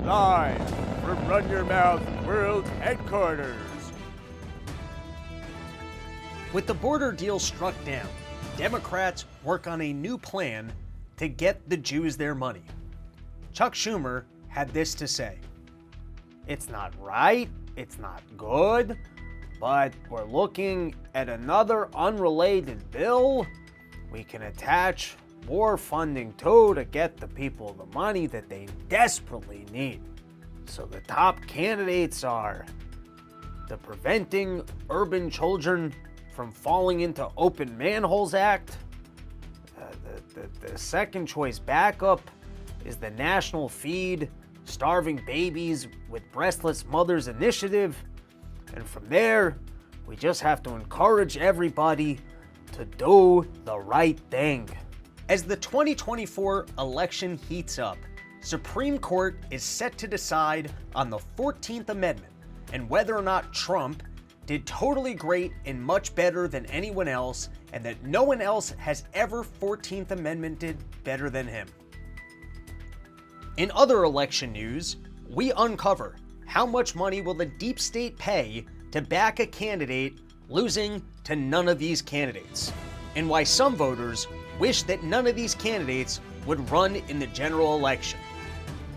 Live from Run Your Mouth World Headquarters. With the border deal struck down, Democrats work on a new plan to get the Jews their money. Chuck Schumer had this to say: "It's not right, it's not good, but we're looking at another unrelated bill we can attach more funding to get the people the money that they desperately need. So the top candidates are the Preventing Urban Children from Falling into Open Manholes Act. The second choice backup is the National Feed Starving Babies with Breastless Mothers Initiative. And from there, we just have to encourage everybody to do the right thing." As the 2024 election heats up, Supreme Court is set to decide on the 14th Amendment and whether or not Trump did totally great and much better than anyone else, and that no one else has ever 14th Amendmented better than him. In other election news, we uncover how much money will the deep state pay to back a candidate losing to none of these candidates, and why some voters wish that none of these candidates would run in the general election.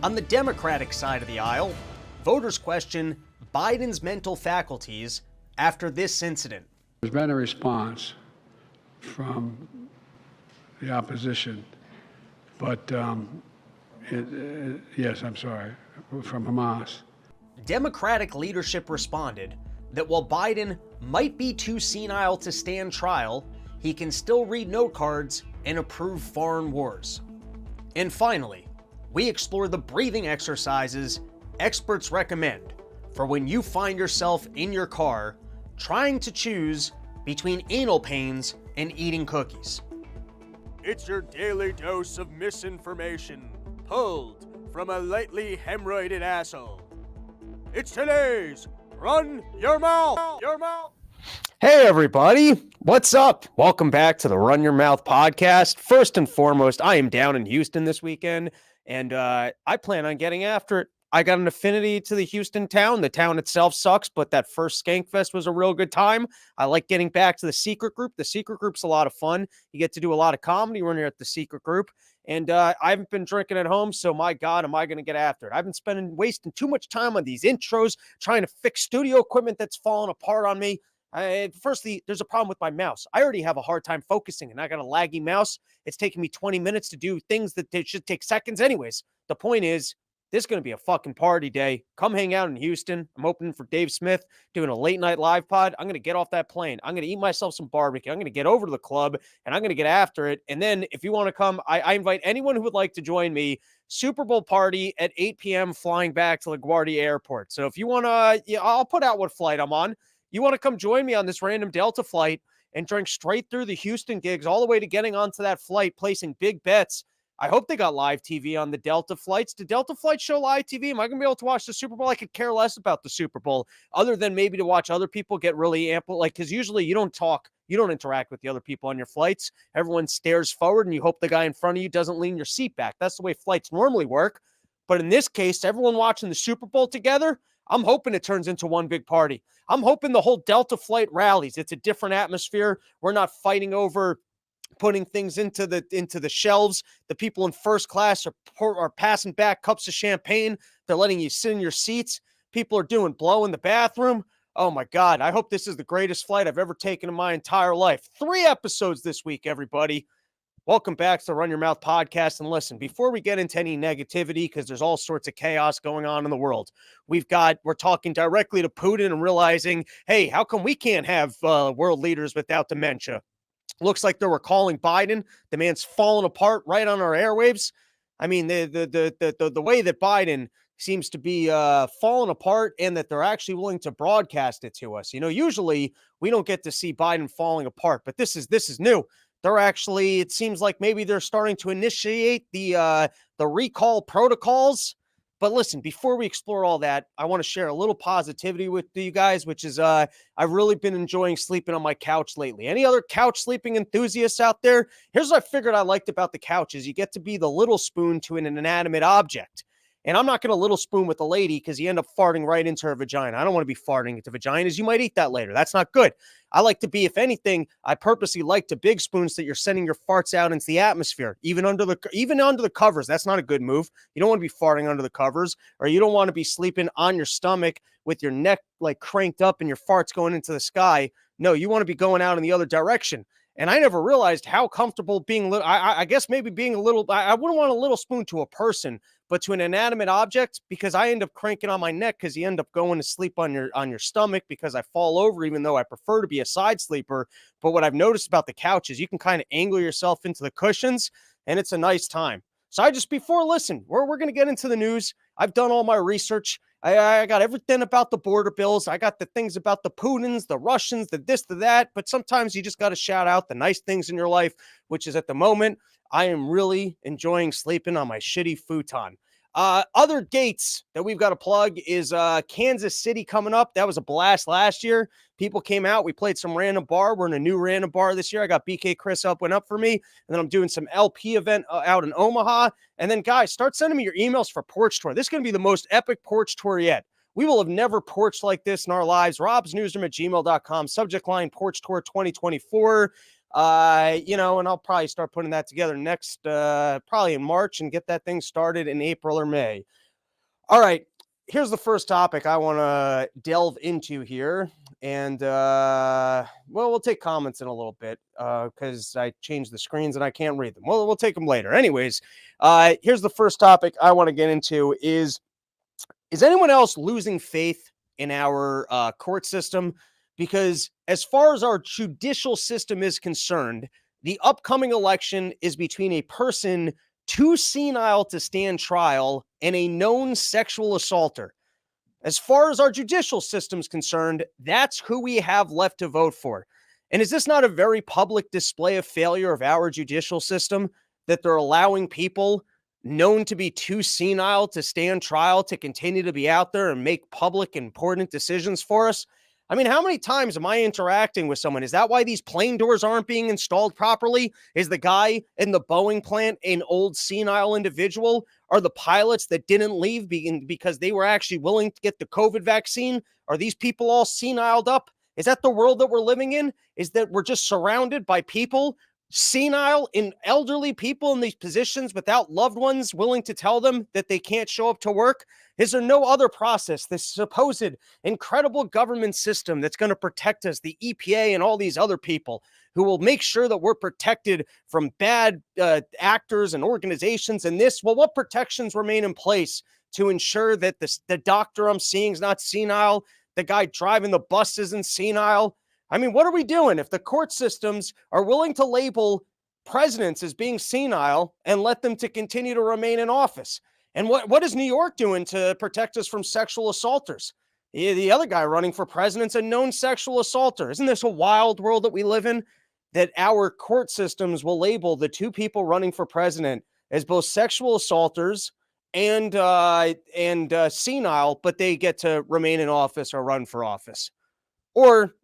On the Democratic side of the aisle, voters question Biden's mental faculties after this incident. There's been a response from the opposition, but yes, I'm sorry, from Hamas. Democratic leadership responded that while Biden might be too senile to stand trial, he can still read note cards and approve foreign wars. And finally, we explore the breathing exercises experts recommend for when you find yourself in your car trying to choose between anal pains and eating cookies. It's your daily dose of misinformation pulled from a lightly hemorrhoided asshole. It's today's Run Your Mouth! Your mouth! Hey everybody, what's up? Welcome back to the Run Your Mouth podcast. First and foremost, I am down in Houston this weekend, and I plan on getting after it. I got an affinity to the Houston town. The town itself sucks, but that first Skank Fest was a real good time. I like getting back to the secret group. The secret group's a lot of fun. You get to do a lot of comedy when you're at the secret group. And I haven't been drinking at home, so my God, am I going to get after it? I've been wasting too much time on these intros, trying to fix studio equipment that's falling apart on me. Firstly, there's a problem with my mouse. I already have a hard time focusing, and I got a laggy mouse. It's taking me 20 minutes to do things that they should take seconds anyways. The point is, this is going to be a fucking party day. Come hang out in Houston. I'm opening for Dave Smith, doing a late night live pod. I'm going to get off that plane. I'm going to eat myself some barbecue. I'm going to get over to the club, and I'm going to get after it. And then if you want to come, I invite anyone who would like to join me. Super Bowl party at 8 p.m. flying back to LaGuardia Airport. So if you want to, I'll put out what flight I'm on. You want to come join me on this random Delta flight and drink straight through the Houston gigs all the way to getting onto that flight, placing big bets. I hope they got live TV on the Delta flights. Do Delta flights show live TV? Am I going to be able to watch the Super Bowl? I could care less about the Super Bowl other than maybe to watch other people get really ample. Because usually you don't talk, you don't interact with the other people on your flights. Everyone stares forward and you hope the guy in front of you doesn't lean your seat back. That's the way flights normally work. But in this case, everyone watching the Super Bowl together, I'm hoping it turns into one big party. I'm hoping the whole Delta flight rallies. It's a different atmosphere. We're not fighting over putting things into the shelves. The people in first class are passing back cups of champagne. They're letting you sit in your seats. People are doing blow in the bathroom. Oh my God. I hope this is the greatest flight I've ever taken in my entire life. 3 episodes this week, everybody. Welcome back to the Run Your Mouth podcast. And listen, before we get into any negativity, because there's all sorts of chaos going on in the world, we're talking directly to Putin and realizing, hey, how come we can't have world leaders without dementia? Looks like they were calling Biden. The man's falling apart right on our airwaves. I mean, the way that Biden seems to be falling apart, and that they're actually willing to broadcast it to us. You know, usually we don't get to see Biden falling apart, but this is new. They're actually, it seems like maybe they're starting to initiate the recall protocols. But listen, before we explore all that, I want to share a little positivity with you guys, which is I've really been enjoying sleeping on my couch lately. Any other couch sleeping enthusiasts out there? Here's what I figured I liked about the couch is you get to be the little spoon to an inanimate object. And I'm not going to little spoon with the lady because you end up farting right into her vagina. I don't want to be farting into vaginas. You might eat that later. That's not good. I like to be, if anything, I purposely like to big spoons that you're sending your farts out into the atmosphere, even under the covers. That's not a good move. You don't want to be farting under the covers, or you don't want to be sleeping on your stomach with your neck like cranked up and your farts going into the sky. No, you want to be going out in the other direction. And I never realized how comfortable being, I guess maybe being a little, I wouldn't want a little spoon to a person, but to an inanimate object, because I end up cranking on my neck because you end up going to sleep on your stomach because I fall over, even though I prefer to be a side sleeper. But what I've noticed about the couch is you can kind of angle yourself into the cushions and it's a nice time. So listen, we're going to get into the news. I've done all my research. I got everything about the border bills. I got the things about the Putins, the Russians, the this, the that. But sometimes you just got to shout out the nice things in your life, which is at the moment, I am really enjoying sleeping on my shitty futon. Other dates that we've got to plug is Kansas City coming up. That was a blast last year. People came out. We played some random bar. We're in a new random bar this year. I got BK Chris went up for me. And then I'm doing some LP event out in Omaha. And then, guys, start sending me your emails for porch tour. This is going to be the most epic porch tour yet. We will have never porched like this in our lives. robsnewsroom@gmail.com. Subject line porch tour 2024. And I'll probably start putting that together next, probably in March, and get that thing started in April or May. All right, here's the first topic I want to delve into here. And, we'll take comments in a little bit, because I changed the screens and I can't read them. Well, we'll take them later. Anyways, here's the first topic I want to get into is anyone else losing faith in our court system? Because as far as our judicial system is concerned, the upcoming election is between a person too senile to stand trial and a known sexual assaulter. As far as our judicial system is concerned, that's who we have left to vote for. And is this not a very public display of failure of our judicial system, that they're allowing people known to be too senile to stand trial to continue to be out there and make public important decisions for us? I mean, how many times am I interacting with someone? Is that why these plane doors aren't being installed properly? Is the guy in the Boeing plant an old senile individual? Are the pilots that didn't leave because they were actually willing to get the COVID vaccine? Are these people all seniled up? Is that the world that we're living in? Is that we're just surrounded by people, senile and elderly people in these positions without loved ones willing to tell them that they can't show up to work? Is there no other process, this supposed incredible government system that's going to protect us, the EPA and all these other people who will make sure that we're protected from bad actors and organizations and this? Well, what protections remain in place to ensure that the doctor I'm seeing is not senile, the guy driving the bus isn't senile? I mean, what are we doing if the court systems are willing to label presidents as being senile and let them to continue to remain in office? And what is New York doing to protect us from sexual assaulters? The other guy running for president's a known sexual assaulter. Isn't this a wild world that we live in? That our court systems will label the two people running for president as both sexual assaulters and senile, but they get to remain in office or run for office. Or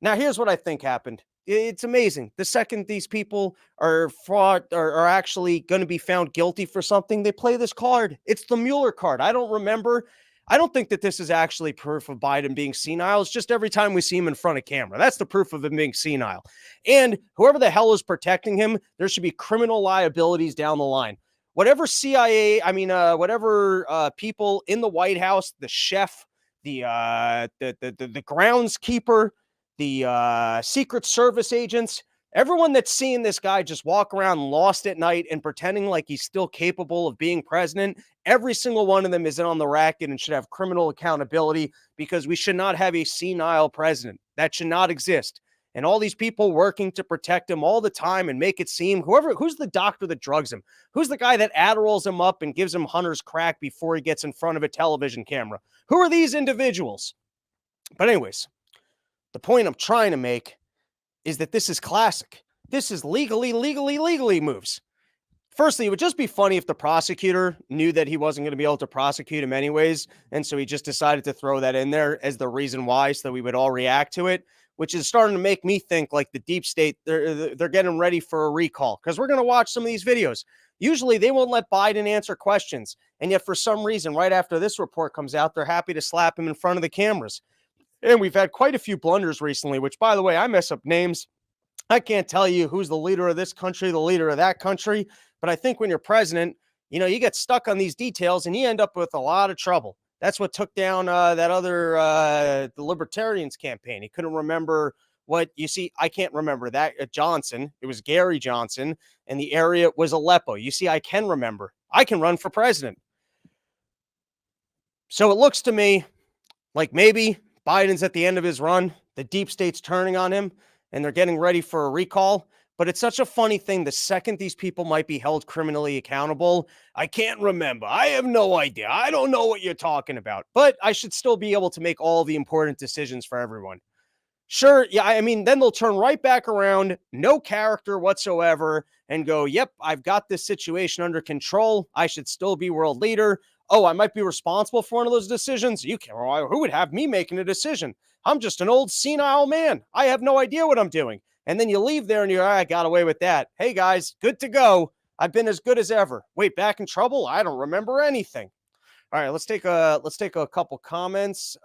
now, here's what I think happened. It's amazing. The second these people are fraud or are actually going to be found guilty for something, they play this card. It's the Mueller card. I don't think that this is actually proof of Biden being senile. It's just every time we see him in front of camera. That's the proof of him being senile. And whoever the hell is protecting him, there should be criminal liabilities down the line. Whatever people in the White House, the chef, the groundskeeper, the Secret Service agents, everyone that's seeing this guy just walk around lost at night and pretending like he's still capable of being president, every single one of them is in on the racket and should have criminal accountability, because we should not have a senile president. That should not exist. And all these people working to protect him all the time and make it seem who's the doctor that drugs him? Who's the guy that Adderalls him up and gives him Hunter's crack before he gets in front of a television camera? Who are these individuals? But anyways, the point I'm trying to make is that this is classic. This is legally moves. Firstly, it would just be funny if the prosecutor knew that he wasn't going to be able to prosecute him anyways, and so he just decided to throw that in there as the reason why, so that we would all react to it, which is starting to make me think like the deep state, they're getting ready for a recall, because we're going to watch some of these videos. Usually they won't let Biden answer questions. And yet for some reason, right after this report comes out, they're happy to slap him in front of the cameras. And we've had quite a few blunders recently, which, by the way, I mess up names. I can't tell you who's the leader of this country, the leader of that country. But I think when you're president, you get stuck on these details and you end up with a lot of trouble. That's what took down that other the Libertarians campaign. He couldn't remember what you see. I can't remember that Johnson. It was Gary Johnson, and the area was Aleppo. You see, I can remember. I can run for president. So it looks to me like maybe Biden's at the end of his run. The deep state's turning on him, and they're getting ready for a recall. But it's such a funny thing. The second these people might be held criminally accountable, I can't remember. I have no idea. I don't know what you're talking about. But I should still be able to make all the important decisions for everyone. Sure, yeah, I mean, then they'll turn right back around, no character whatsoever, and go, yep, I've got this situation under control. I should still be world leader. Oh, I might be responsible for one of those decisions. You can't. Who would have me making a decision? I'm just an old senile man. I have no idea what I'm doing. And then you leave there and you're, I got away with that. Hey guys, good to go. I've been as good as ever. Wait, back in trouble? I don't remember anything. All right, let's take a couple comments.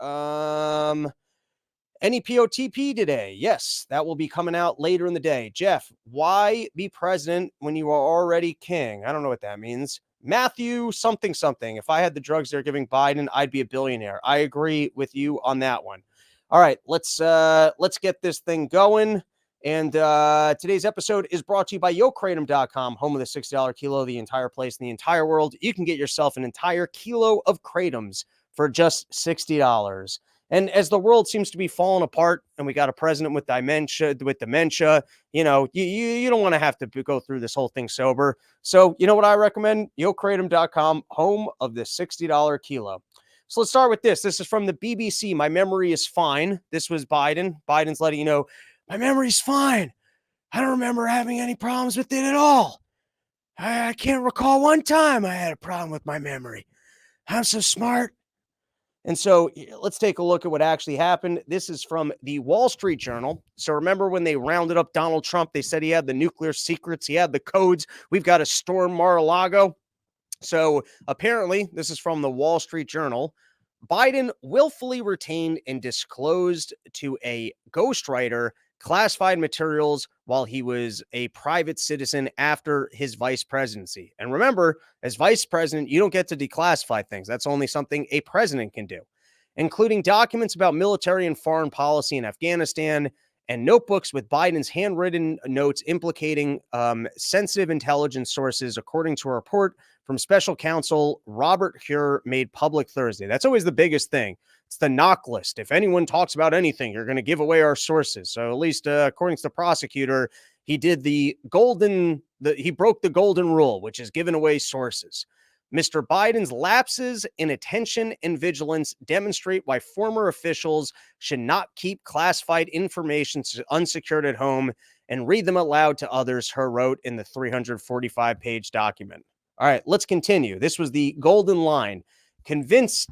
Any POTP today? Yes, that will be coming out later in the day. Jeff, why be president when you are already king? I don't know what that means. Matthew something. If I had the drugs they're giving Biden, I'd be a billionaire. I agree with you on that one. All right, let's get this thing going. And today's episode is brought to you by YoKratom.com, home of the $60 kilo, the entire place in the entire world. You can get yourself an entire kilo of Kratoms for just $60. And as the world seems to be falling apart and we got a president with dementia, you don't want to have to go through this whole thing sober. So you know what I recommend? YoKratom.com, home of the $60 kilo. So let's start with this. This is from the BBC. My memory is fine. This was Biden. Biden's letting you know, my memory's fine. I don't remember having any problems with it at all. I can't recall one time I had a problem with my memory. I'm so smart. And so let's take a look at what actually happened. This is from the Wall Street Journal. So remember when they rounded up Donald Trump, they said he had the nuclear secrets, he had the codes. We've got to storm Mar-a-Lago. So apparently, this is from the Wall Street Journal. Biden willfully retained and disclosed to a ghostwriter classified materials while he was a private citizen after his vice presidency. And remember, as vice president, you don't get to declassify things. That's only something a president can do, including documents about military and foreign policy in Afghanistan and notebooks with Biden's handwritten notes implicating sensitive intelligence sources, according to a report from special counsel Robert Hur made public Thursday. That's always the biggest thing. It's the knock list. If anyone talks about anything, you're going to give away our sources. So at least according to the prosecutor, he did he broke the golden rule, which is giving away sources. Mr. Biden's lapses in attention and vigilance demonstrate why former officials should not keep classified information unsecured at home and read them aloud to others, Hur wrote in the 345-page document. All right, let's continue. This was the golden line. Convincing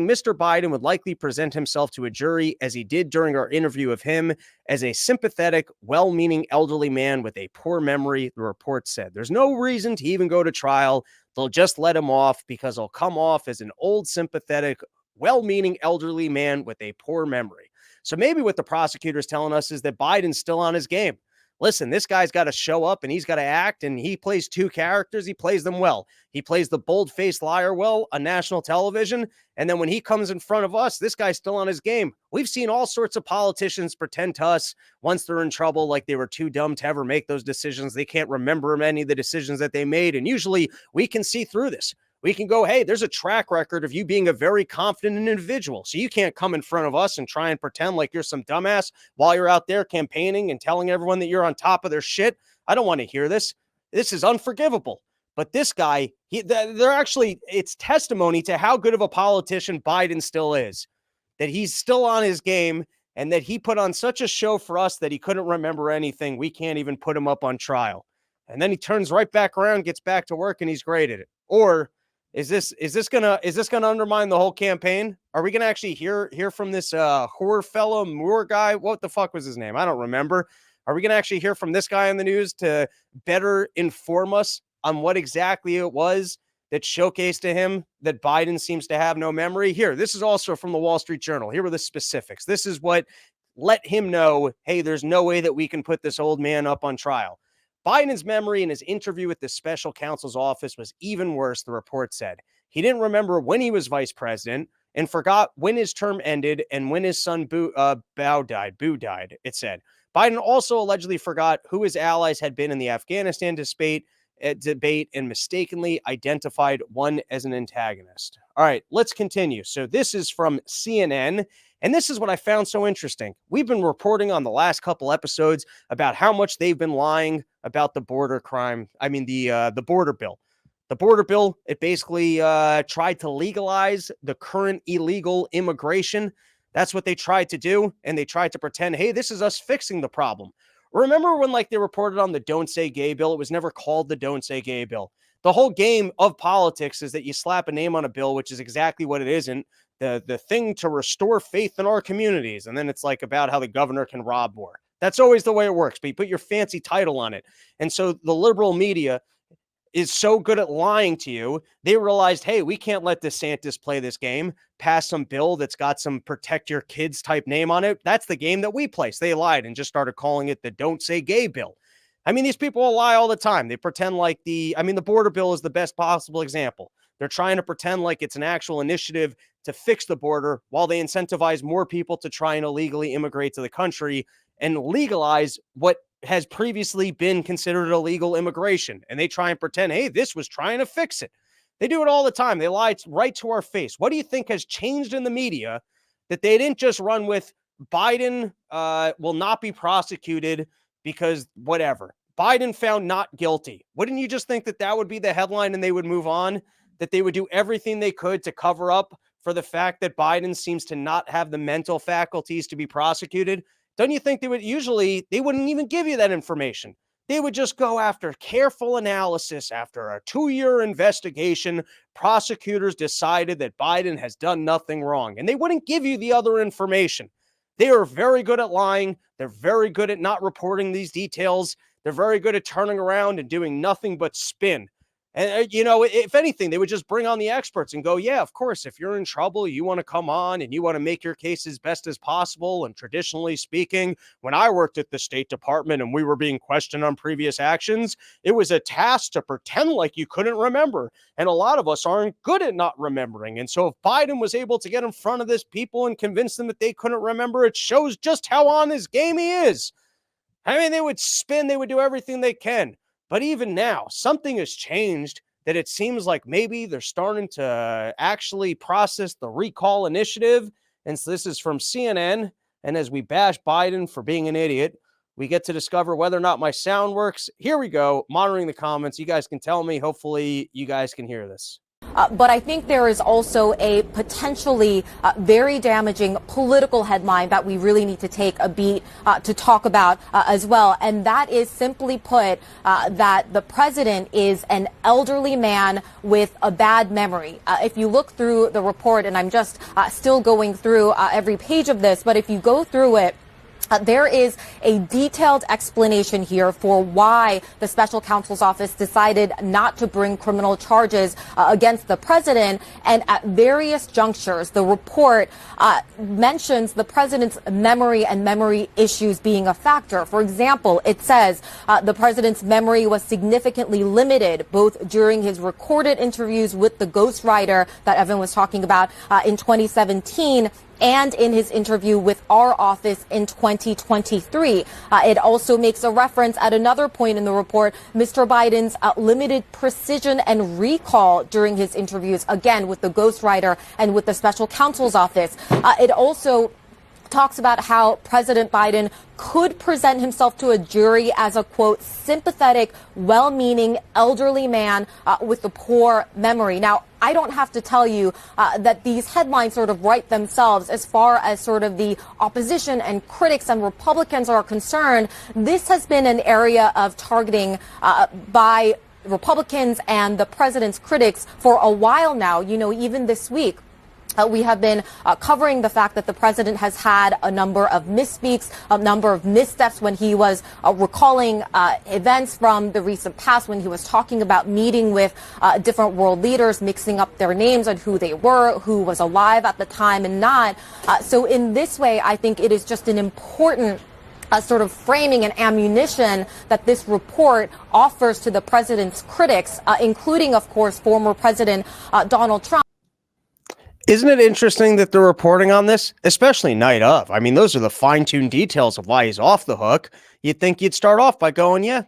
Mr. Biden would likely present himself to a jury, as he did during our interview of him, as a sympathetic, well-meaning elderly man with a poor memory, the report said. There's no reason to even go to trial. They'll just let him off because he'll come off as an old, sympathetic, well-meaning elderly man with a poor memory. So maybe what the prosecutor's telling us is that Biden's still on his game. Listen, this guy's got to show up and he's got to act, and he plays two characters. He plays them well. He plays the bold-faced liar well on national television, and then when he comes in front of us, this guy's still on his game. We've seen all sorts of politicians pretend to us once they're in trouble like they were too dumb to ever make those decisions. They can't remember any of the decisions that they made, and usually we can see through this. We can go, hey, there's a track record of you being a very confident individual. So you can't come in front of us and try and pretend like you're some dumbass while you're out there campaigning and telling everyone that you're on top of their shit. I don't want to hear this. This is unforgivable. But this guy, it's testimony to how good of a politician Biden still is, that he's still on his game and that he put on such a show for us that he couldn't remember anything. We can't even put him up on trial. And then he turns right back around, gets back to work, and he's great at it. Or is this gonna undermine the whole campaign? Are we gonna actually hear from this whore fellow Moore guy? What the fuck was his name? I don't remember. Are we gonna actually hear from this guy in the news to better inform us on what exactly it was that showcased to him that Biden seems to have no memory? Here, this is also from the Wall Street Journal. Here were the specifics. This is what let him know, hey, there's no way that we can put this old man up on trial. Biden's memory in his interview with the special counsel's office was even worse, the report said. He didn't remember when he was vice president and forgot when his term ended and when his son Boo died, it said. Biden also allegedly forgot who his allies had been in the Afghanistan debate and mistakenly identified one as an antagonist. All right, let's continue. So this is from CNN. And this is what I found so interesting. We've been reporting on the last couple episodes about how much they've been lying about the border crime. I mean, the border bill. The border bill, it basically tried to legalize the current illegal immigration. That's what they tried to do. And they tried to pretend, hey, this is us fixing the problem. Remember when they reported on the Don't Say Gay bill? It was never called the Don't Say Gay bill. The whole game of politics is that you slap a name on a bill, which is exactly what it isn't. The thing to restore faith in our communities. And then it's about how the governor can rob more. That's always the way it works, but you put your fancy title on it. And so the liberal media is so good at lying to you. They realized, hey, we can't let DeSantis play this game, pass some bill that's got some protect your kids type name on it. That's the game that we play. So they lied and just started calling it the Don't Say Gay bill. I mean, these people will lie all the time. They pretend the border bill is the best possible example. They're trying to pretend like it's an actual initiative to fix the border while they incentivize more people to try and illegally immigrate to the country and legalize what has previously been considered illegal immigration. And they try and pretend, hey, this was trying to fix it. They do it all the time. They lie right to our face. What do you think has changed in the media that they didn't just run with Biden will not be prosecuted because whatever? Biden found not guilty. Wouldn't you just think that would be the headline and they would move on? That they would do everything they could to cover up for the fact that Biden seems to not have the mental faculties to be prosecuted? Don't you think they wouldn't even give you that information? They would just go after careful analysis. After a 2-year investigation, prosecutors decided that Biden has done nothing wrong, and they wouldn't give you the other information. They are very good at lying. They're very good at not reporting these details. They're very good at turning around and doing nothing but spin. And, if anything, they would just bring on the experts and go, yeah, of course, if you're in trouble, you want to come on and you want to make your case as best as possible. And traditionally speaking, when I worked at the State Department and we were being questioned on previous actions, it was a task to pretend like you couldn't remember. And a lot of us aren't good at not remembering. And so if Biden was able to get in front of this people and convince them that they couldn't remember, it shows just how on his game he is. I mean, they would spin, they would do everything they can. But even now, something has changed that it seems like maybe they're starting to actually process the recall initiative. And so this is from CNN. And as we bash Biden for being an idiot, we get to discover whether or not my sound works. Here we go, monitoring the comments. You guys can tell me. Hopefully you guys can hear this. But I think there is also a potentially very damaging political headline that we really need to take a beat to talk about as well. And that is simply put that the president is an elderly man with a bad memory. If you look through the report, and I'm just still going through every page of this, but if you go through it, there is a detailed explanation here for why the special counsel's office decided not to bring criminal charges against the president. And at various junctures, the report mentions the president's memory and memory issues being a factor. For example, it says the president's memory was significantly limited both during his recorded interviews with the ghostwriter that Evan was talking about in 2017 and in his interview with our office in 2023. It also makes a reference at another point in the report, Mr. Biden's limited precision and recall during his interviews, again, with the ghostwriter and with the special counsel's office. It also talks about how President Biden could present himself to a jury as a, quote, sympathetic, well-meaning elderly man with a poor memory. Now, I don't have to tell you that these headlines sort of write themselves as far as sort of the opposition and critics and Republicans are concerned. This has been an area of targeting by Republicans and the president's critics for a while now. Even this week, We have been covering the fact that the president has had a number of misspeaks, a number of missteps when he was recalling events from the recent past, when he was talking about meeting with different world leaders, mixing up their names and who they were, who was alive at the time and not. So in this way, I think it is just an important sort of framing and ammunition that this report offers to the president's critics, including, of course, former President Donald Trump. Isn't it interesting that they're reporting on this, especially night of? I mean, those are the fine-tuned details of why he's off the hook. You'd think you'd start off by going, yeah,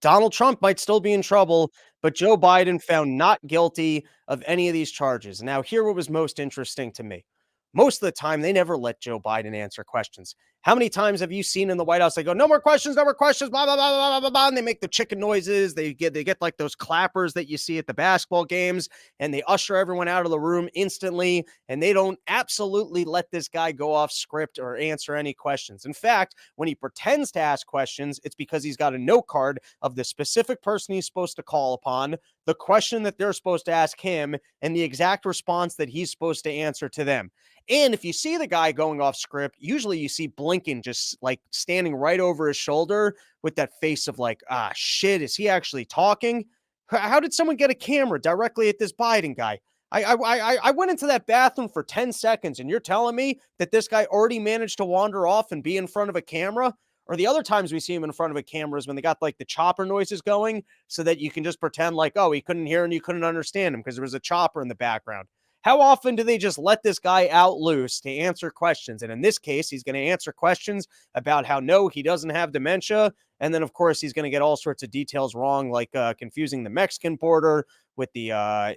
Donald Trump might still be in trouble, but Joe Biden found not guilty of any of these charges. Now, here what was most interesting to me. Most of the time, they never let Joe Biden answer questions. How many times have you seen in the White House, they go, no more questions, blah, blah, blah, blah, blah, blah, and they make the chicken noises. They get like those clappers that you see at the basketball games, and they usher everyone out of the room instantly, and they don't absolutely let this guy go off script or answer any questions. In fact, when he pretends to ask questions, it's because he's got a note card of the specific person he's supposed to call upon, the question that they're supposed to ask him, and the exact response that he's supposed to answer to them. And if you see the guy going off script, usually you see Blinken just like standing right over his shoulder with that face of like, ah, shit, is he actually talking? How did someone get a camera directly at this Biden guy? I went into that bathroom for 10 seconds and you're telling me that this guy already managed to wander off and be in front of a camera? Or the other times we see him in front of a camera is when they got like the chopper noises going so that you can just pretend like, oh, he couldn't hear and you couldn't understand him because there was a chopper in the background. How often do they just let this guy out loose to answer questions? And in this case, he's going to answer questions about how, no, he doesn't have dementia. And then, of course, he's going to get all sorts of details wrong, like confusing the Mexican border with the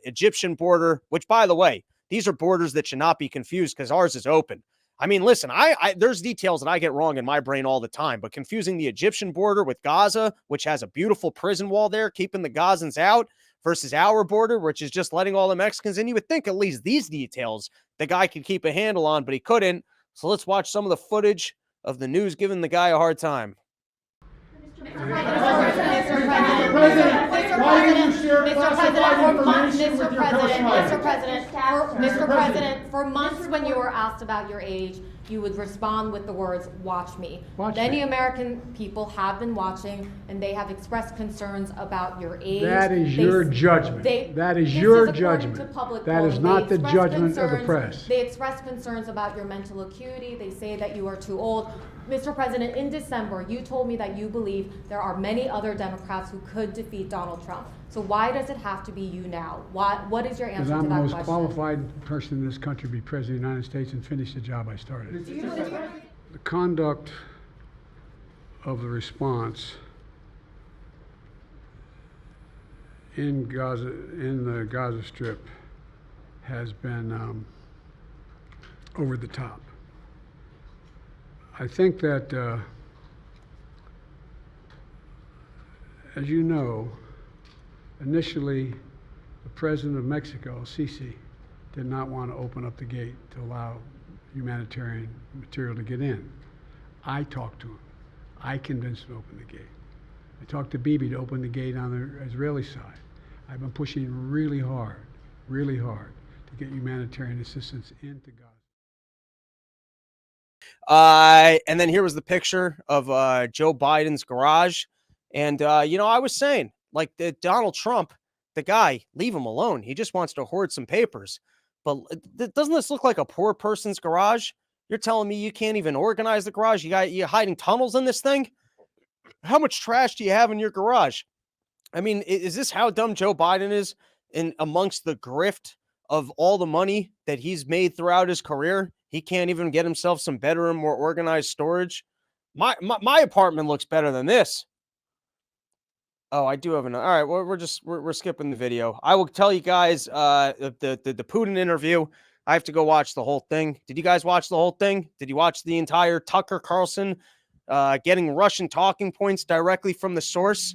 Egyptian border, which, by the way, these are borders that should not be confused because ours is open. I mean, listen, there's details that I get wrong in my brain all the time, but confusing the Egyptian border with Gaza, which has a beautiful prison wall there, keeping the Gazans out, versus our border, which is just letting all the Mexicans in. You would think at least these details the guy could keep a handle on, but he couldn't. So let's watch some of the footage of the news giving the guy a hard time. Mr. President, for months when you were asked about your age, you would respond with the words, watch me. Many American people have been watching, and they have expressed concerns about your age. That is your judgment. That is your judgment. That is not the judgment of the press. They express concerns about your mental acuity. They say that you are too old. Mr. President, in December, you told me that you believe there are many other Democrats who could defeat Donald Trump. So why does it have to be you now? What is your answer to that question? Because I'm the most qualified person in this country to be President of the United States and finish the job I started. The conduct of the response in Gaza, in the Gaza Strip, has been over the top. I think that, as you know, initially, the president of Mexico, Sisi, did not want to open up the gate to allow humanitarian material to get in. I talked to him. I convinced him to open the gate. I talked to Bibi to open the gate on the Israeli side. I've been pushing really hard to get humanitarian assistance into Gaza. And then here was the picture of Joe Biden's garage. And, I was saying, like, Donald Trump, the guy, leave him alone. He just wants to hoard some papers. But doesn't this look like a poor person's garage? You're telling me you can't even organize the garage? You're hiding tunnels in this thing? How much trash do you have in your garage? I mean, is this how dumb Joe Biden is in amongst the grift of all the money that he's made throughout his career? He can't even get himself some better and more organized storage. My apartment looks better than this. Oh, I do have an. All right, well, we're skipping the video. I will tell you guys the Putin interview. I have to go watch the whole thing. Did you guys watch the whole thing? Did you watch the entire Tucker Carlson getting Russian talking points directly from the source,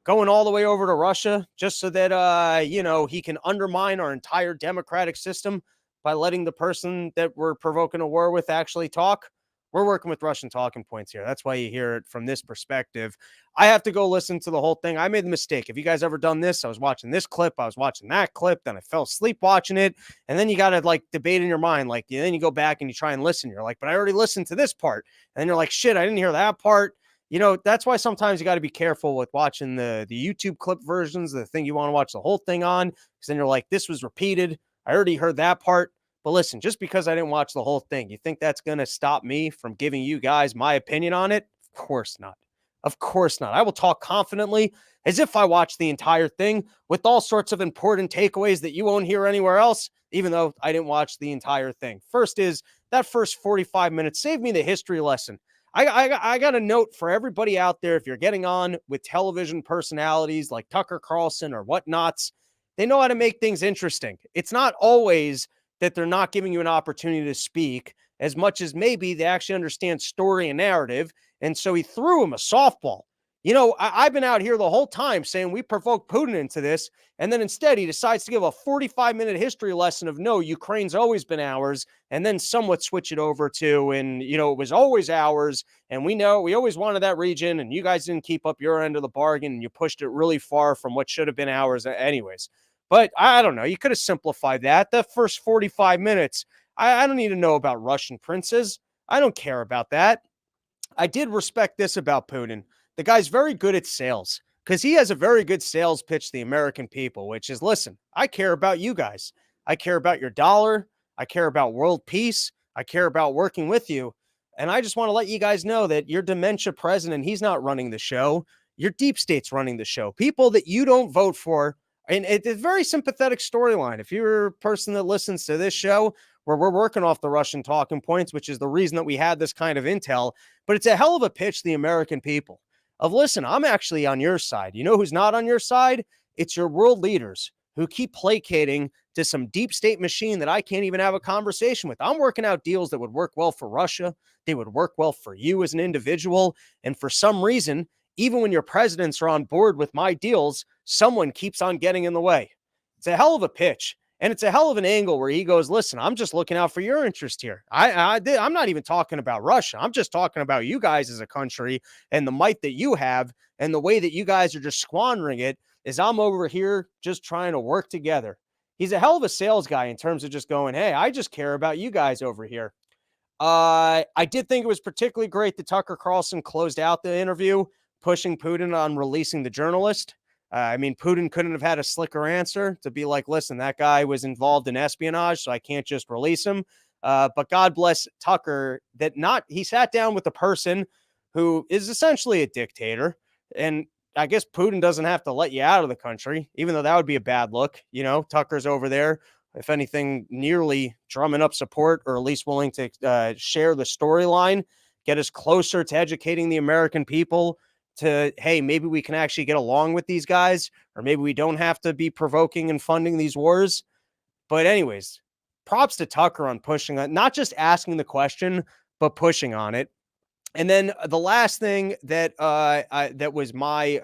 going all the way over to Russia just so that he can undermine our entire democratic system by letting the person that we're provoking a war with actually talk? We're working with Russian talking points here. That's why you hear it from this perspective. I have to go listen to the whole thing. I made the mistake. Have you guys ever done this? I was watching this clip. I was watching that clip. Then I fell asleep watching it. And then you got to like debate in your mind. Like, and then you go back and you try and listen. You're like, but I already listened to this part. And then you're like, shit, I didn't hear that part. You know, that's why sometimes you got to be careful with watching the YouTube clip versions, the thing you want to watch the whole thing on. Because then you're like, this was repeated. I already heard that part. But listen, just because I didn't watch the whole thing, you think that's going to stop me from giving you guys my opinion on it? Of course not. Of course not. I will talk confidently as if I watched the entire thing with all sorts of important takeaways that you won't hear anywhere else, even though I didn't watch the entire thing. First is that first 45 minutes saved me the history lesson. I got a note for everybody out there. If you're getting on with television personalities like Tucker Carlson or whatnots, they know how to make things interesting. It's not always that they're not giving you an opportunity to speak as much as maybe they actually understand story and narrative. And so he threw him a softball. You know, I've been out here the whole time saying we provoked Putin into this. And then instead he decides to give a 45-minute history lesson of no, Ukraine's always been ours. And then somewhat switch it over to, and, you know, it was always ours. And we know we always wanted that region. And you guys didn't keep up your end of the bargain. And you pushed it really far from what should have been ours anyways. But I don't know. You could have simplified that. The first 45 minutes, I don't need to know about Russian princes. I don't care about that. I did respect this about Putin. The guy's very good at sales because he has a very good sales pitch to the American people, which is, listen, I care about you guys. I care about your dollar. I care about world peace. I care about working with you. And I just want to let you guys know that your dementia president, he's not running the show. Your deep state's running the show. People that you don't vote for. And it's a very sympathetic storyline. If you're a person that listens to this show, where we're working off the Russian talking points, which is the reason that we had this kind of intel, but it's a hell of a pitch to the American people of, listen, I'm actually on your side. You know who's not on your side? It's your world leaders who keep placating to some deep state machine that I can't even have a conversation with. I'm working out deals that would work well for Russia. They would work well for you as an individual. And for some reason, even when your presidents are on board with my deals, someone keeps on getting in the way. It's a hell of a pitch. And it's a hell of an angle where he goes, listen, I'm just looking out for your interest here. I'm not even talking about Russia. I'm just talking about you guys as a country and the might that you have and the way that you guys are just squandering it is I'm over here just trying to work together. He's a hell of a sales guy in terms of just going, hey, I just care about you guys over here. I did think it was particularly great that Tucker Carlson closed out the interview, pushing Putin on releasing the journalist. I mean, Putin couldn't have had a slicker answer to be like, listen, that guy was involved in espionage, so I can't just release him. But God bless Tucker that he sat down with a person who is essentially a dictator. And I guess Putin doesn't have to let you out of the country, even though that would be a bad look. You know, Tucker's over there, if anything, nearly drumming up support or at least willing to share the storyline, get us closer to educating the American people to, hey, maybe we can actually get along with these guys, or maybe we don't have to be provoking and funding these wars. But anyways, props to Tucker on pushing on, not just asking the question, but pushing on it. And then the last thing that that was my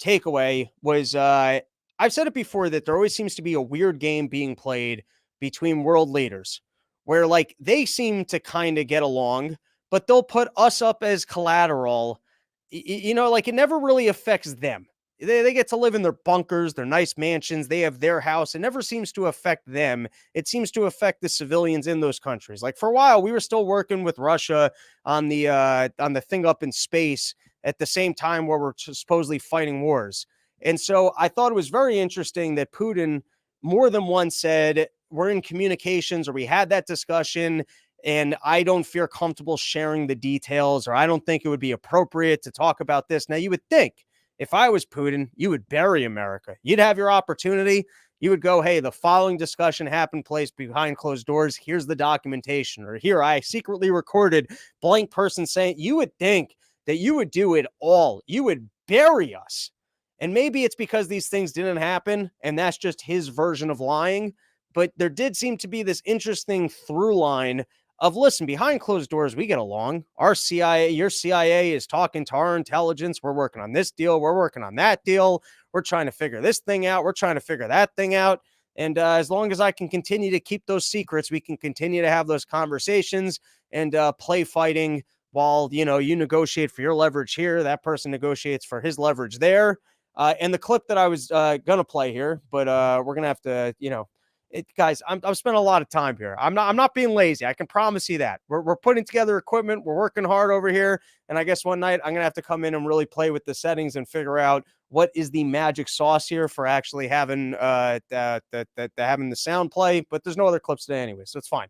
takeaway was I've said it before that there always seems to be a weird game being played between world leaders where like they seem to kind of get along, but they'll put us up as collateral. You know, like it never really affects them. They get to live in their bunkers, their nice mansions. They have their house. It never seems to affect them. It seems to affect the civilians in those countries. Like for a while, we were still working with Russia on the thing up in space at the same time where we're supposedly fighting wars. And so I thought it was very interesting that Putin more than once said, we're in communications, or we had that discussion, and I don't feel comfortable sharing the details, or I don't think it would be appropriate to talk about this. Now, you would think if I was Putin, you would bury America. You'd have your opportunity. You would go, hey, the following discussion happened place behind closed doors. Here's the documentation. Or here, I secretly recorded blank person saying. You would think that you would do it all. You would bury us. And maybe it's because these things didn't happen, and that's just his version of lying. But there did seem to be this interesting through line of, listen, behind closed doors, we get along. Our CIA, your CIA is talking to our intelligence. We're working on this deal. We're working on that deal. We're trying to figure this thing out. We're trying to figure that thing out. And as long as I can continue to keep those secrets, we can continue to have those conversations and play fighting while, you negotiate for your leverage here. That person negotiates for his leverage there. And the clip that I was going to play here, but we're going to have to, guys, I'm spending a lot of time here. I'm not being lazy. I can promise you that. We're putting together equipment. We're working hard over here. And I guess one night I'm going to have to come in and really play with the settings and figure out what is the magic sauce here for actually having having the sound play. But there's no other clips today anyway, so it's fine.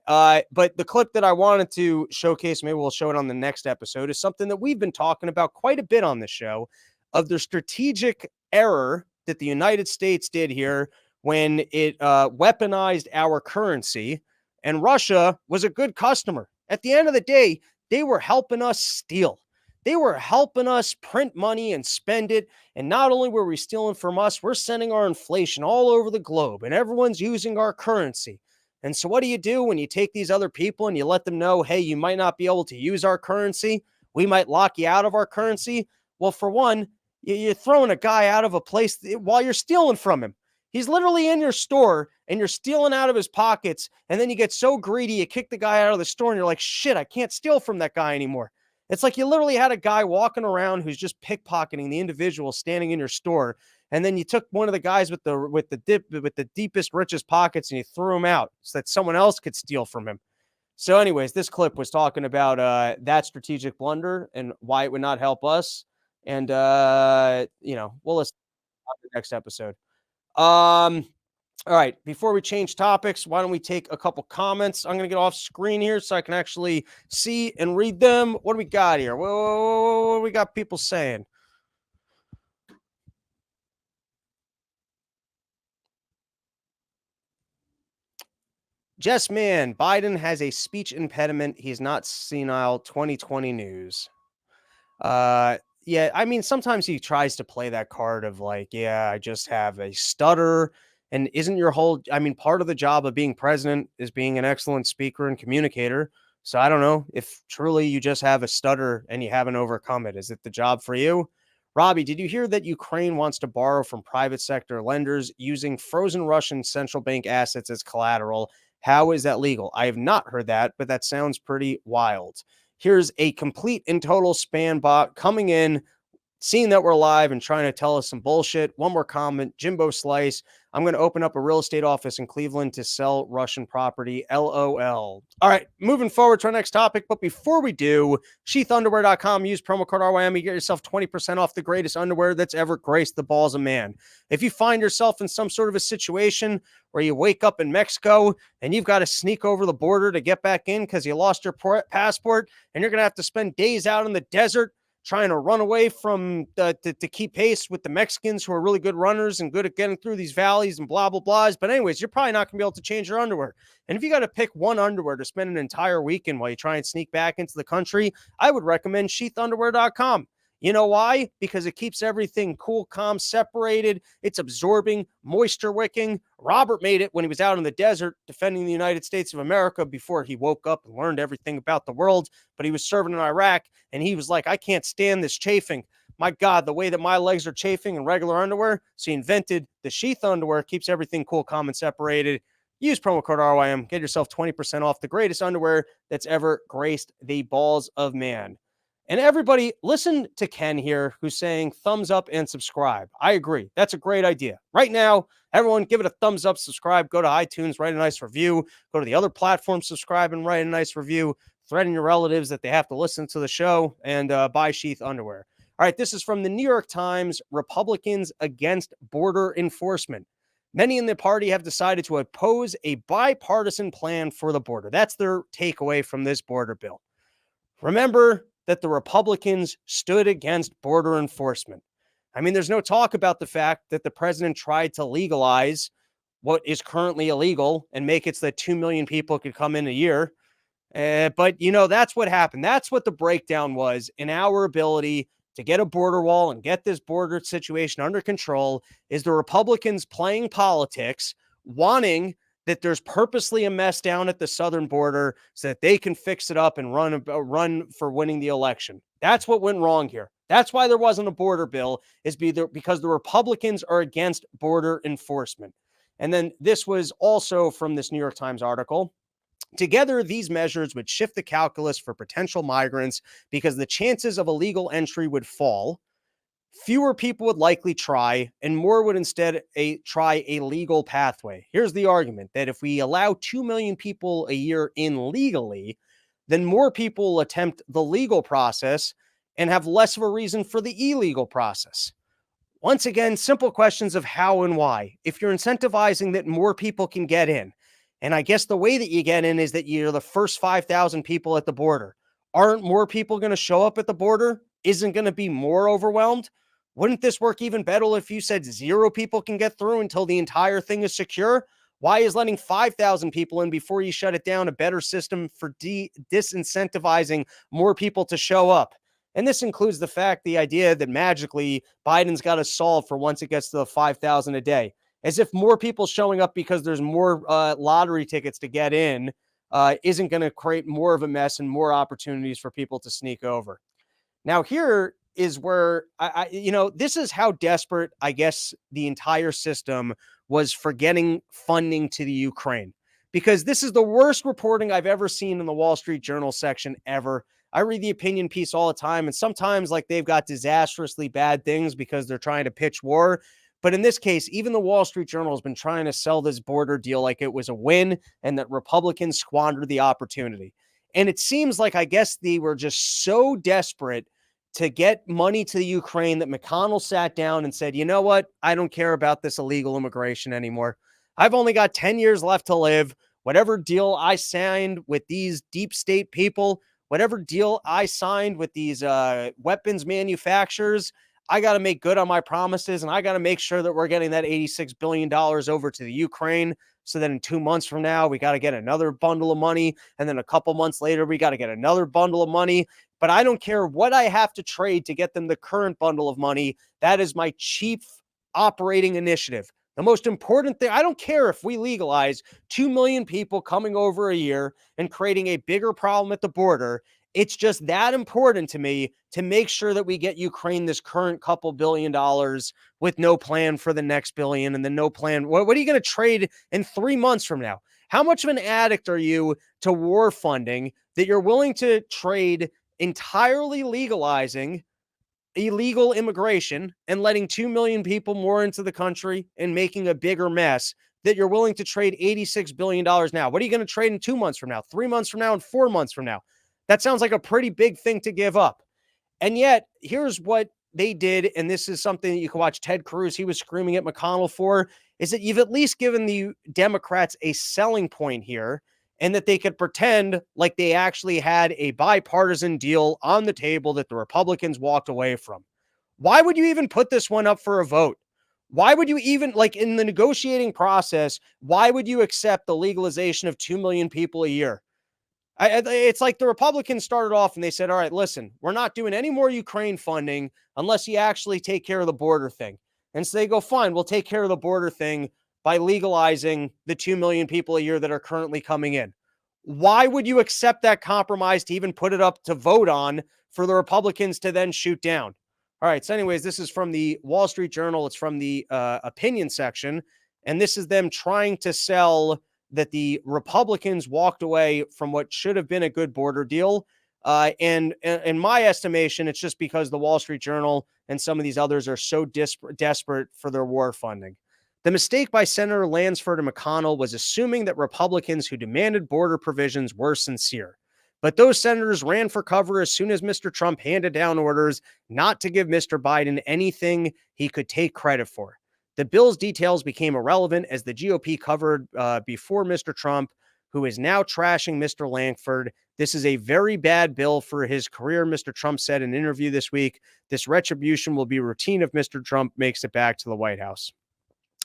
But the clip that I wanted to showcase, maybe we'll show it on the next episode, is something that we've been talking about quite a bit on the show, of the strategic error that the United States did here when it weaponized our currency. And Russia was a good customer. At the end of the day, they were helping us steal. They were helping us print money and spend it. And not only were we stealing from us, we're sending our inflation all over the globe, and everyone's using our currency. And so what do you do when you take these other people and you let them know, hey, you might not be able to use our currency? We might lock you out of our currency. Well, for one, you're throwing a guy out of a place while you're stealing from him. He's literally in your store and you're stealing out of his pockets. And then you get so greedy, you kick the guy out of the store and you're like, shit, I can't steal from that guy anymore. It's like you literally had a guy walking around who's just pickpocketing the individual standing in your store. And then you took one of the guys with the deepest, richest pockets and you threw him out so that someone else could steal from him. So anyways, this clip was talking about that strategic blunder and why it would not help us. And, we'll listen to the next episode. All right, before we change topics, why don't we take a couple comments? I'm going to get off screen here so I can actually see and read them. What do we got here? What do we got people saying? Jess Man, Biden has a speech impediment. He's not senile. 2020 news. Yeah, I mean, sometimes he tries to play that card of like, yeah, I just have a stutter. And isn't your whole, part of the job of being president is being an excellent speaker and communicator. So I don't know if truly you just have a stutter and you haven't overcome it. Is it the job for you? Robbie, did you hear that Ukraine wants to borrow from private sector lenders using frozen Russian central bank assets as collateral? How is that legal? I have not heard that, but that sounds pretty wild. Here's a complete and total spam bot coming in, seeing that we're live and trying to tell us some bullshit. One more comment, Jimbo Slice. I'm going to open up a real estate office in Cleveland to sell Russian property. LOL. All right, moving forward to our next topic. But before we do, sheathunderwear.com. Use promo code RYM. You get yourself 20% off the greatest underwear that's ever graced the balls of man. If you find yourself in some sort of a situation where you wake up in Mexico and you've got to sneak over the border to get back in because you lost your passport and you're going to have to spend days out in the desert trying to run away from to keep pace with the Mexicans who are really good runners and good at getting through these valleys and blah, blah, blahs. But anyways, you're probably not going to be able to change your underwear. And if you got to pick one underwear to spend an entire weekend while you try and sneak back into the country, I would recommend sheathunderwear.com. You know why? Because it keeps everything cool, calm, separated. It's absorbing, moisture wicking. Robert made it when he was out in the desert defending the United States of America before he woke up and learned everything about the world. But he was serving in Iraq and he was like, I can't stand this chafing. My God, the way that my legs are chafing in regular underwear. So he invented the sheath underwear, keeps everything cool, calm, and separated. Use promo code RYM. Get yourself 20% off the greatest underwear that's ever graced the balls of man. And everybody, listen to Ken here, who's saying thumbs up and subscribe. I agree. That's a great idea. Right now, everyone give it a thumbs up, subscribe, go to iTunes, write a nice review, go to the other platforms, subscribe and write a nice review, threaten your relatives that they have to listen to the show, and buy sheath underwear. All right, this is from the New York Times, Republicans against border enforcement. Many in the party have decided to oppose a bipartisan plan for the border. That's their takeaway from this border bill. Remember that the Republicans stood against border enforcement. I mean, there's no talk about the fact that the president tried to legalize what is currently illegal and make it so that 2 million people could come in a year. But, that's what happened. That's what the breakdown was in our ability to get a border wall and get this border situation under control is the Republicans playing politics, wanting that there's purposely a mess down at the southern border so that they can fix it up and run for winning the election. That's what went wrong here. That's why there wasn't a border bill, is because the Republicans are against border enforcement. And then this was also from this New York Times article. Together, these measures would shift the calculus for potential migrants because the chances of illegal entry would fall. Fewer people would likely try, and more would instead try a legal pathway. Here's the argument that if we allow 2 million people a year in legally, then more people will attempt the legal process and have less of a reason for the illegal process. Once again, simple questions of how and why. If you're incentivizing that more people can get in, and I guess the way that you get in is that you're the first 5,000 people at the border, aren't more people going to show up at the border? Isn't going to be more overwhelmed? Wouldn't this work even better if you said 0 people can get through until the entire thing is secure? Why is letting 5,000 people in before you shut it down a better system for disincentivizing more people to show up? And this includes the idea that magically Biden's got to solve for once it gets to the 5,000 a day, as if more people showing up because there's more lottery tickets to get in isn't going to create more of a mess and more opportunities for people to sneak over. Now, here is where this is how desperate, I guess, the entire system was for getting funding to the Ukraine, because this is the worst reporting I've ever seen in the Wall Street Journal section ever. I read the opinion piece all the time, and sometimes like they've got disastrously bad things because they're trying to pitch war. But in this case, even the Wall Street Journal has been trying to sell this border deal like it was a win and that Republicans squandered the opportunity. And it seems like, I guess, they were just so desperate to get money to the Ukraine that McConnell sat down and said, you know what? I don't care about this illegal immigration anymore. I've only got 10 years left to live. Whatever deal I signed with these deep state people, whatever deal I signed with these weapons manufacturers, I got to make good on my promises, and I got to make sure that we're getting that $86 billion over to the Ukraine so that in 2 months from now, we got to get another bundle of money. And then a couple months later, we got to get another bundle of money. But I don't care what I have to trade to get them the current bundle of money. That is my chief operating initiative. The most important thing, I don't care if we legalize 2 million people coming over a year and creating a bigger problem at the border. It's just that important to me to make sure that we get Ukraine this current couple $2 billion with no plan for the next billion, and then no plan. What are you going to trade in 3 months from now? How much of an addict are you to war funding that you're willing to trade entirely legalizing illegal immigration and letting 2 million people more into the country and making a bigger mess, that you're willing to trade $86 billion now? What are you going to trade in 2 months from now, 3 months from now, and 4 months from now? That sounds like a pretty big thing to give up. And yet, here's what they did, and this is something that you can watch Ted Cruz, he was screaming at McConnell for, is that you've at least given the Democrats a selling point here, and that they could pretend like they actually had a bipartisan deal on the table that the Republicans walked away from. Why would you even put this one up for a vote? Why would you even, like, in the negotiating process, why would you accept the legalization of 2 million people a year? It's like the Republicans started off and they said, all right, listen, we're not doing any more Ukraine funding unless you actually take care of the border thing. And so they go, fine, we'll take care of the border thing by legalizing the 2 million people a year that are currently coming in. Why would you accept that compromise to even put it up to vote on for the Republicans to then shoot down? All right. So anyways, this is from the Wall Street Journal. It's from the opinion section. And this is them trying to sell that the Republicans walked away from what should have been a good border deal. And in my estimation, it's just because the Wall Street Journal and some of these others are so desperate for their war funding. The mistake by Senator Lansford and McConnell was assuming that Republicans who demanded border provisions were sincere. But those senators ran for cover as soon as Mr. Trump handed down orders not to give Mr. Biden anything he could take credit for. The bill's details became irrelevant as the GOP covered before Mr. Trump, who is now trashing Mr. Lansford. This is a very bad bill for his career, Mr. Trump said in an interview this week. This retribution will be routine if Mr. Trump makes it back to the White House.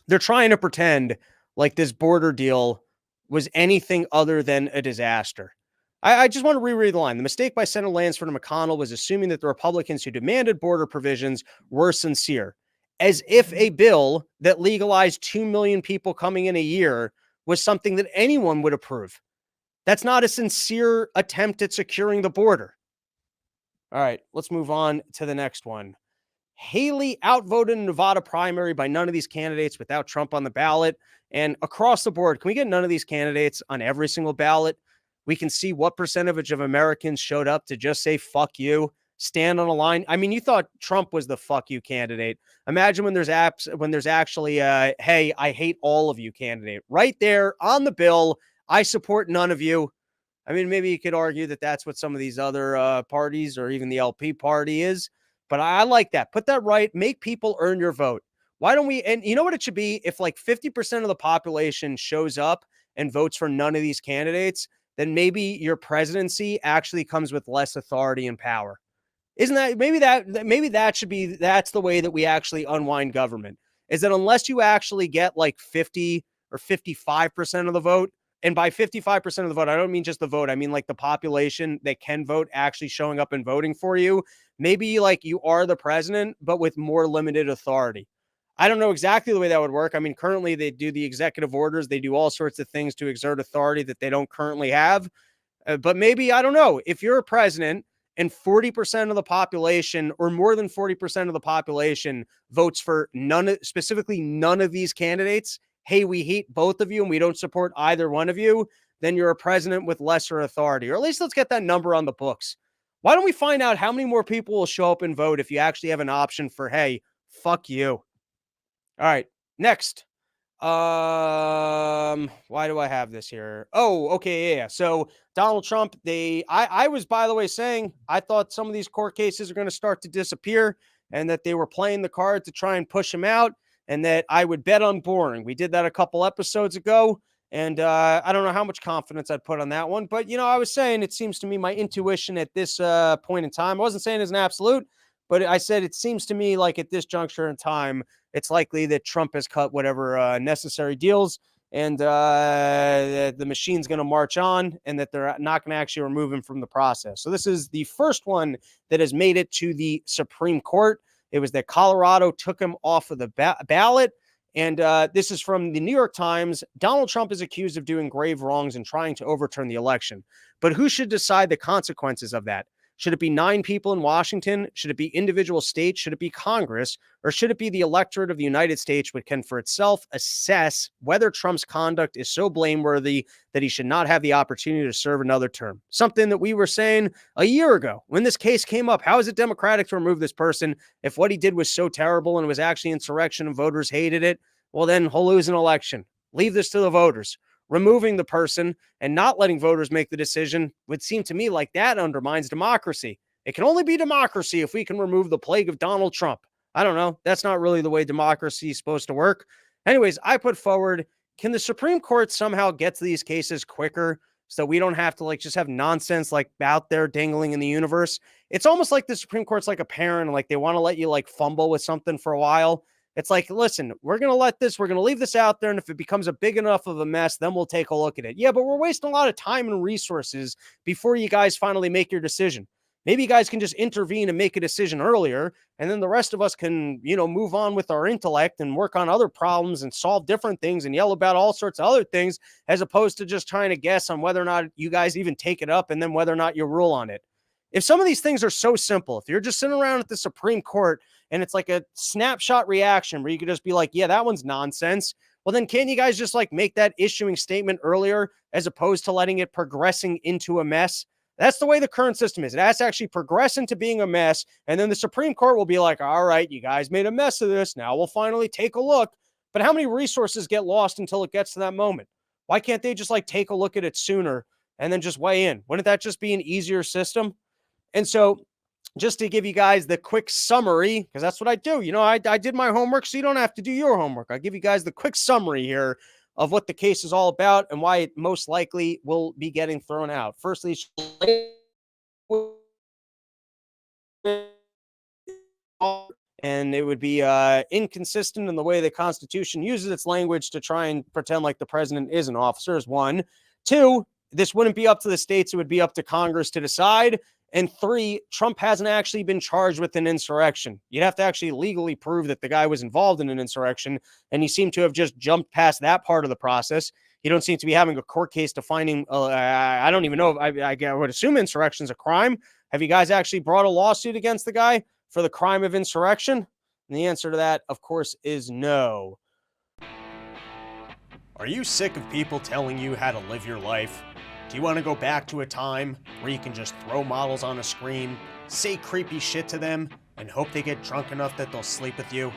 They're trying to pretend like this border deal was anything other than a disaster. I just want to reread the line. The mistake by Senator Lansford and McConnell was assuming that the Republicans who demanded border provisions were sincere, as if a bill that legalized 2 million people coming in a year was something that anyone would approve. That's not a sincere attempt at securing the border. All right, let's move on to the next one. Haley outvoted in Nevada primary by none of these candidates without Trump on the ballot. And across the board, can we get none of these candidates on every single ballot? We can see what percentage of Americans showed up to just say, fuck you, stand on a line. I mean, you thought Trump was the fuck you candidate. Imagine when there's actually hey, I hate all of you candidate right there on the bill. I support none of you. I mean, maybe you could argue that that's what some of these other parties or even the LP party is, but I like that. Put that right. Make people earn your vote. Why don't we? And you know what it should be? If like 50% of the population shows up and votes for none of these candidates, then maybe your presidency actually comes with less authority and power. Isn't that maybe that should be, that's the way that we actually unwind government, is that unless you actually get like 50 or 55% of the vote, and by 55% of the vote, I don't mean just the vote, I mean like the population that can vote actually showing up and voting for you, maybe like you are the president, but with more limited authority. I don't know exactly the way that would work. I mean, currently they do the executive orders. They do all sorts of things to exert authority that they don't currently have. But maybe, I don't know, if you're a president and 40% of the population or more than 40% of the population votes for specifically none of these candidates, hey, we hate both of you and we don't support either one of you, then you're a president with lesser authority. Or at least let's get that number on the books. Why don't we find out how many more people will show up and vote if you actually have an option for, hey, fuck you. All right, next. Why do I have this here? Oh, okay, yeah. So Donald Trump, I was, by the way, saying I thought some of these court cases are going to start to disappear and that they were playing the card to try and push him out, and that I would bet on boring. We did that a couple episodes ago, and I don't know how much confidence I'd put on that one, but I was saying it seems to me my intuition at this point in time, I wasn't saying it's an absolute, but I said it seems to me like at this juncture in time, it's likely that Trump has cut whatever necessary deals, and the machine's going to march on, and that they're not going to actually remove him from the process. So this is the first one that has made it to the Supreme Court. It was that Colorado took him off of the ballot. And this is from the New York Times. Donald Trump is accused of doing grave wrongs and trying to overturn the election. But who should decide the consequences of that? Should it be 9 people in Washington? Should it be individual states? Should it be Congress? Or should it be the electorate of the United States, which can for itself assess whether Trump's conduct is so blameworthy that he should not have the opportunity to serve another term? Something that we were saying a year ago when this case came up. How is it democratic to remove this person if what he did was so terrible and it was actually insurrection and voters hated it? Well, then he'll lose an election. Leave this to the voters. Removing the person and not letting voters make the decision would seem to me like that undermines democracy. It can only be democracy if we can remove the plague of Donald Trump. I don't know. That's not really the way democracy is supposed to work. Anyways, I put forward, can the Supreme Court somehow get to these cases quicker so we don't have to just have nonsense out there dangling in the universe? It's almost like the Supreme Court's like a parent, and they want to let you fumble with something for a while. It's like, listen, we're going to leave this out there. And if it becomes a big enough of a mess, then we'll take a look at it. Yeah, but we're wasting a lot of time and resources before you guys finally make your decision. Maybe you guys can just intervene and make a decision earlier. And then the rest of us can, move on with our intellect and work on other problems and solve different things and yell about all sorts of other things, as opposed to just trying to guess on whether or not you guys even take it up and then whether or not you rule on it. If some of these things are so simple, if you're just sitting around at the Supreme Court and it's like a snapshot reaction where you could just be like, yeah, that one's nonsense. Well, then can't you guys just make that issuing statement earlier as opposed to letting it progressing into a mess? That's the way the current system is. It has to actually progress into being a mess. And then the Supreme Court will be like, all right, you guys made a mess of this. Now we'll finally take a look. But how many resources get lost until it gets to that moment? Why can't they just take a look at it sooner and then just weigh in? Wouldn't that just be an easier system? And so just to give you guys the quick summary, because that's what I do. I did my homework, so you don't have to do your homework. I'll give you guys the quick summary here of what the case is all about and why it most likely will be getting thrown out. Firstly, and it would be inconsistent in the way the Constitution uses its language to try and pretend like the president is an officer, is one. 2, this wouldn't be up to the states. It would be up to Congress to decide. And 3, Trump hasn't actually been charged with an insurrection. You'd have to actually legally prove that the guy was involved in an insurrection, and you seem to have just jumped past that part of the process. You don't seem to be having a court case defining, I don't even know, I would assume insurrection's a crime. Have you guys actually brought a lawsuit against the guy for the crime of insurrection? And the answer to that, of course, is no. Are you sick of people telling you how to live your life? Do you want to go back to a time where you can just throw models on a screen, say creepy shit to them, and hope they get drunk enough that they'll sleep with you?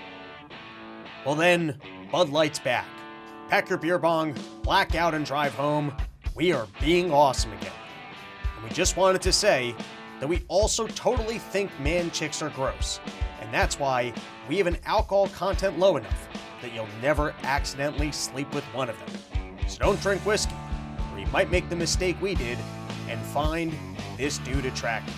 Well then, Bud Light's back. Pack your beer bong, black out and drive home. We are being awesome again. And we just wanted to say that we also totally think man chicks are gross. And that's why we have an alcohol content low enough that you'll never accidentally sleep with one of them. So don't drink whiskey, or you might make the mistake we did and find this dude attractive.